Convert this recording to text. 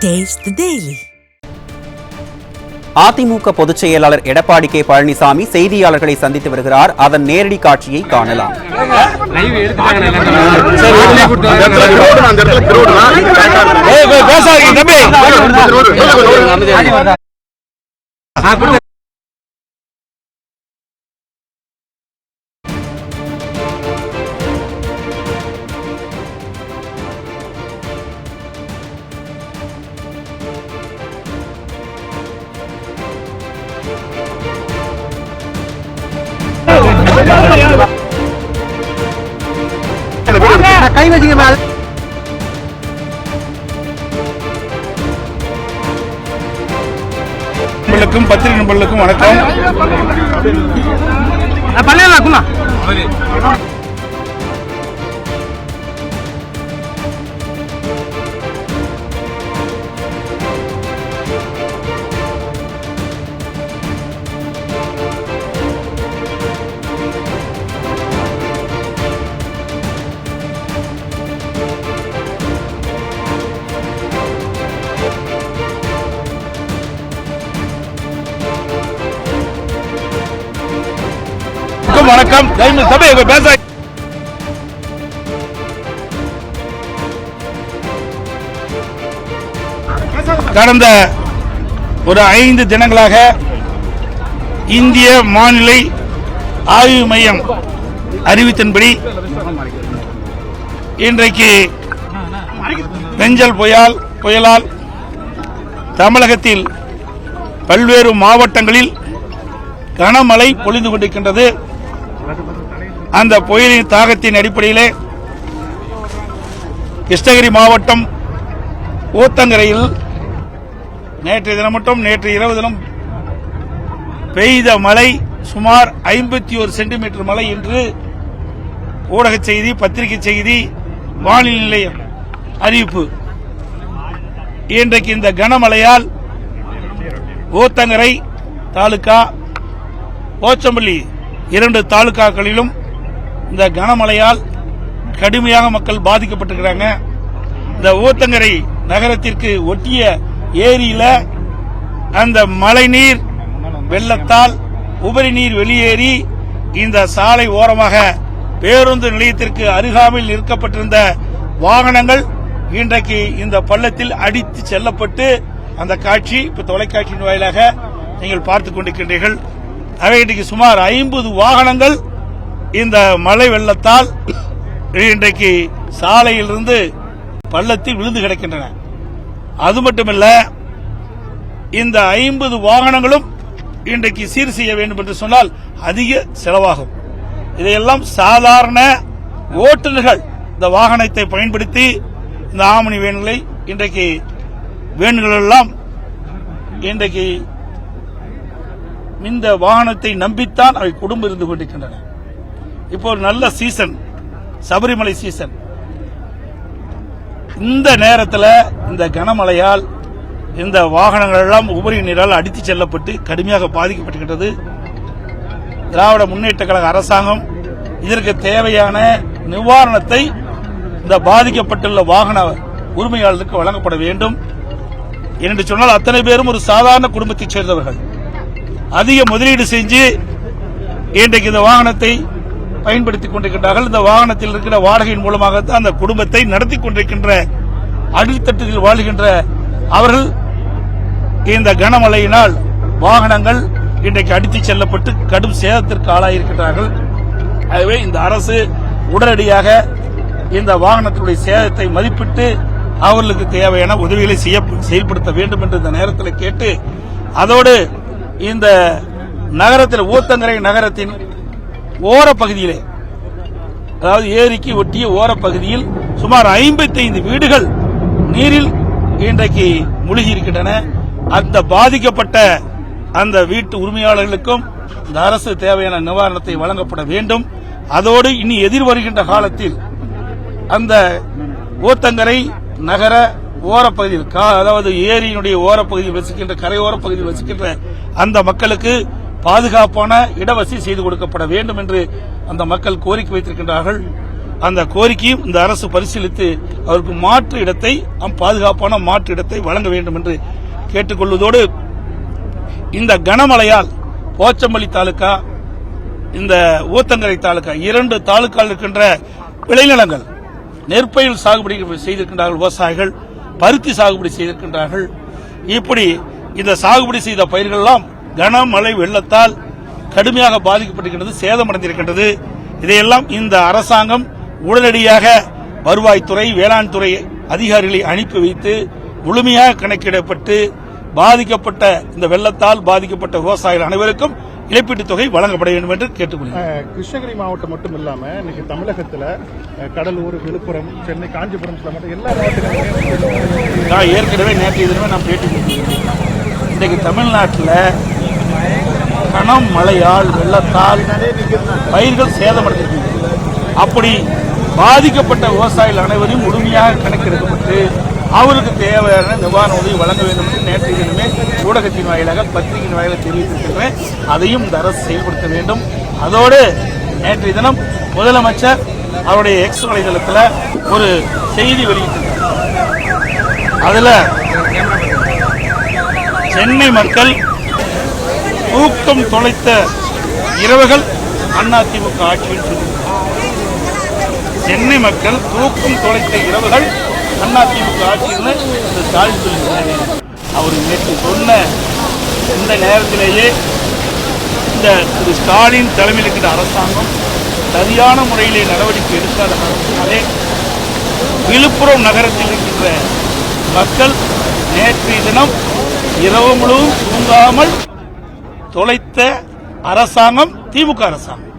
Taste the Daily. AIADMK பொதுச் செயலாளர் Edappadi K Palaniswami செய்தியாளர்களை சந்தித்து வருகிறார். அதன் நேரடி காட்சியை காணலாம். கை வச்சுக்க பத்திரிகை நண்பர்களுக்கும் வணக்கம். வணக்கம். பேச கடந்த ஒரு 5 தினங்களாக இந்திய வானிலை ஆய்வு மையம் அறிவித்தன்படி இன்றைக்கு பெஞ்சல் புயலால் தமிழகத்தில் பல்வேறு மாவட்டங்களில் கனமழை பொழிந்து கொண்டிருக்கின்றது. அந்த புயலின் தாக்கத்தின் அடிப்படையிலே கிருஷ்ணகிரி மாவட்டம் ஊத்தங்கரையில் நேற்றைய தினம் மட்டும் நேற்று இரவு தினம் பெய்த மழை சுமார் 51 சென்டிமீட்டர் மழை என்று ஊடக செய்தி, பத்திரிகை செய்தி, வானிலை நிலையம் அறிவிப்பு. இன்றைக்கு இந்த கனமழையால் ஊத்தங்கரை தாலுகா, போச்சம்பள்ளி 2 தாலுகாக்களிலும் இந்த கனமழையால் கடுமையாக மக்கள் பாதிக்கப்பட்டிருக்கிறாங்க. இந்த ஊத்தங்கரை நகரத்திற்கு ஒட்டிய ஏரியில அந்த மழைநீர் வெள்ளத்தால் உபரி நீர் வெளியேறி இந்த சாலை ஓரமாக பேருந்து நிலையத்திற்கு அருகாமையில் நிற்கப்பட்டிருந்த வாகனங்கள் இன்றைக்கு இந்த பள்ளத்தில் அடித்து செல்லப்பட்டு அந்த காட்சி இப்ப தொலைக்காட்சியின் வாயிலாக நீங்கள் பார்த்துக் கொண்டிருக்கின்றீர்கள். அவை இன்றைக்கு சுமார் 50 வாகனங்கள் இந்த மழை வெள்ளத்தால் இன்றைக்கு சாலையிலிருந்து பள்ளத்தில் விழுந்து கிடக்கின்றன. அது மட்டுமல்ல, இந்த 50 வாகனங்களும் இன்றைக்கு சீர் செய்ய வேண்டும் என்று சொன்னால் அதிக செலவாகும். இதையெல்லாம் சாதாரண ஓட்டுநர்கள் இந்த வாகனத்தை பயன்படுத்தி இந்த ஆமணி வேன்களை இன்றைக்கு வேன்களெல்லாம் இன்றைக்கு இந்த வாகனத்தை நம்பித்தான் அவை குடும்பம் இருந்து கொண்டிருக்கின்றன. இப்போ ஒரு நல்ல சீசன், சபரிமலை சீசன். இந்த நேரத்தில் இந்த கனமழையால் இந்த வாகனங்கள் எல்லாம் உபரி நீரால் அடித்து செல்லப்பட்டு கடுமையாக பாதிக்கப்பட்டுகின்றது. திராவிட முன்னேற்ற கழக அரசாங்கம் இதற்கு தேவையான நிவாரணத்தை இந்த பாதிக்கப்பட்டுள்ள வாகன உரிமையாளருக்கு வழங்கப்பட வேண்டும் என்று சொன்னால், அத்தனை பேரும் ஒரு சாதாரண குடும்பத்தைச் சேர்ந்தவர்கள். அதிக முதலீடு செஞ்சு இன்றைக்கு இந்த வாகனத்தை பயன்படுத்திக் கொண்டிருக்கின்றார்கள். இந்த வாகனத்தில் இருக்கிற வாடகையின் மூலமாக அந்த குடும்பத்தை நடத்தி கொண்டிருக்கின்ற அடித்தட்டில் வாழ்கின்ற அவர்கள் இந்த கனமழையினால் வாகனங்கள் இன்றைக்கு அடித்துச் செல்லப்பட்டு கடும் சேதத்திற்கு ஆளாயிருக்கிறார்கள். ஆகவே இந்த அரசு உடனடியாக இந்த வாகனத்தினுடைய சேதத்தை மதிப்பிட்டு அவர்களுக்கு தேவையான உதவிகளை செயல்படுத்த வேண்டும் என்று இந்த நேரத்தில் கேட்டு, அதோடு இந்த நகரத்தில் ஊத்தங்கரை நகரத்தின் ஓரப்பகுதியிலே, அதாவது ஏரிக்கு ஒட்டிய ஓரப்பகுதியில் சுமார் 55 வீடுகள் நீரில் இன்றைக்கு மூழ்கி இருக்கின்றன. அந்த பாதிக்கப்பட்ட அந்த வீட்டு உரிமையாளர்களுக்கும் இந்த அரசு தேவையான நிவாரணத்தை வழங்கப்பட வேண்டும். அதோடு இனி எதிர்வருகின்ற காலத்தில் அந்த ஊத்தங்கரை நகர ஓரப்பகுதியில், அதாவது ஏரியினுடைய ஓரப்பகுதியில் வசிக்கின்ற, கரையோர பகுதியில் வசிக்கின்ற அந்த மக்களுக்கு பாதுகாப்பான இடவசதி செய்து கொடுக்கப்பட வேண்டும் என்று அந்த மக்கள் கோரிக்கை வைத்திருக்கின்றார்கள். அந்த கோரிக்கையும் இந்த அரசு பரிசீலித்து அவருக்கு மாற்று இடத்தை, பாதுகாப்பான மாற்று இடத்தை வழங்க வேண்டும் என்று கேட்டுக்கொள்வதோடு, இந்த கனமழையால் போச்சம்பள்ளி தாலுகா, இந்த ஊத்தங்கரை தாலுகா, 2 தாலுகாவில் இருக்கின்ற விளைநிலங்கள், நெற்பயிர் சாகுபடி செய்திருக்கின்றார்கள் விவசாயிகள், பருத்தி சாகுபடி செய்திருக்கின்றார்கள். இப்படி இந்த சாகுபடி செய்த பயிர்கள் எல்லாம் கனமழை வெள்ளத்தால் கடுமையாக பாதிக்கப்பட்டிருக்கின்றது, சேதமடைந்திருக்கின்றது. இதையெல்லாம் இந்த அரசாங்கம் உடனடியாக வருவாய்த்துறை, வேளாண் துறை அதிகாரிகளை அனுப்பி வைத்து முழுமையாக கணக்கிடப்பட்டு பாதிக்கப்பட்ட, இந்த வெள்ளத்தால் பாதிக்கப்பட்ட விவசாயிகள் அனைவருக்கும் இழப்பீட்டுத் தொகை வழங்கப்பட வேண்டும் என்று கேட்டுக்கொள்கிறேன். கிருஷ்ணகிரி மாவட்டம் மட்டும் இல்லாம இன்னைக்கு தமிழகத்தில் கடலூர், விழுப்புரம், சென்னை, காஞ்சிபுரம் எல்லா மாவட்டங்களிலும் நான் ஏற்கனவே நேற்று தினமே நான் பேட்டி கொடுத்திருக்கிறேன். இன்றைக்கு தமிழ்நாட்டில் கனம் மழையால், வெள்ளத்தால் பயிர்கள் சேதமடைந்திருக்கிறது. அப்படி பாதிக்கப்பட்ட விவசாயிகள் அனைவரையும் முழுமையாக கணக்கெடுக்கப்பட்டு அவருக்கு தேவையான நிவாரண உதவி வழங்க வேண்டும் என்று நேற்றைய தினமே ஊடகத்தின் வாயிலாக, பத்திரிகையின் வாயிலாக தெரிவித்திருக்கிறேன். அதையும் இந்த அரசு செயல்படுத்த வேண்டும். அதோடு நேற்றைய தினம் முதலமைச்சர் அவருடைய எக்ஸ் வலைதளத்தில் ஒரு செய்தி வெளியிட்டிருக்கிறார். அதில் சென்னை மக்கள் தூக்கம் தொலைத்த இரவுகள் அதிமுக ஆட்சியில் சொல்லியிருக்கிறார். சென்னை மக்கள் தூக்கம் தொலைத்த இரவுகள் அதிமுக ஆட்சியில் இந்த ஸ்டாலின் சொல்லியிருக்கிறார். அவர் நேற்று சொன்ன இந்த நேரத்திலேயே இந்த திரு ஸ்டாலின் தலைமையில் இருக்கிற அரசாங்கம் சரியான முறையிலே நடவடிக்கை எடுக்காத காரணத்தினாலே விழுப்புரம் நகரத்தில் இருக்கின்ற மக்கள் நேற்றைய தினம் இரவு முழுவதும் தூங்காமல் தொலைத்த அரசாங்கம் திமுக அரசாங்கம்.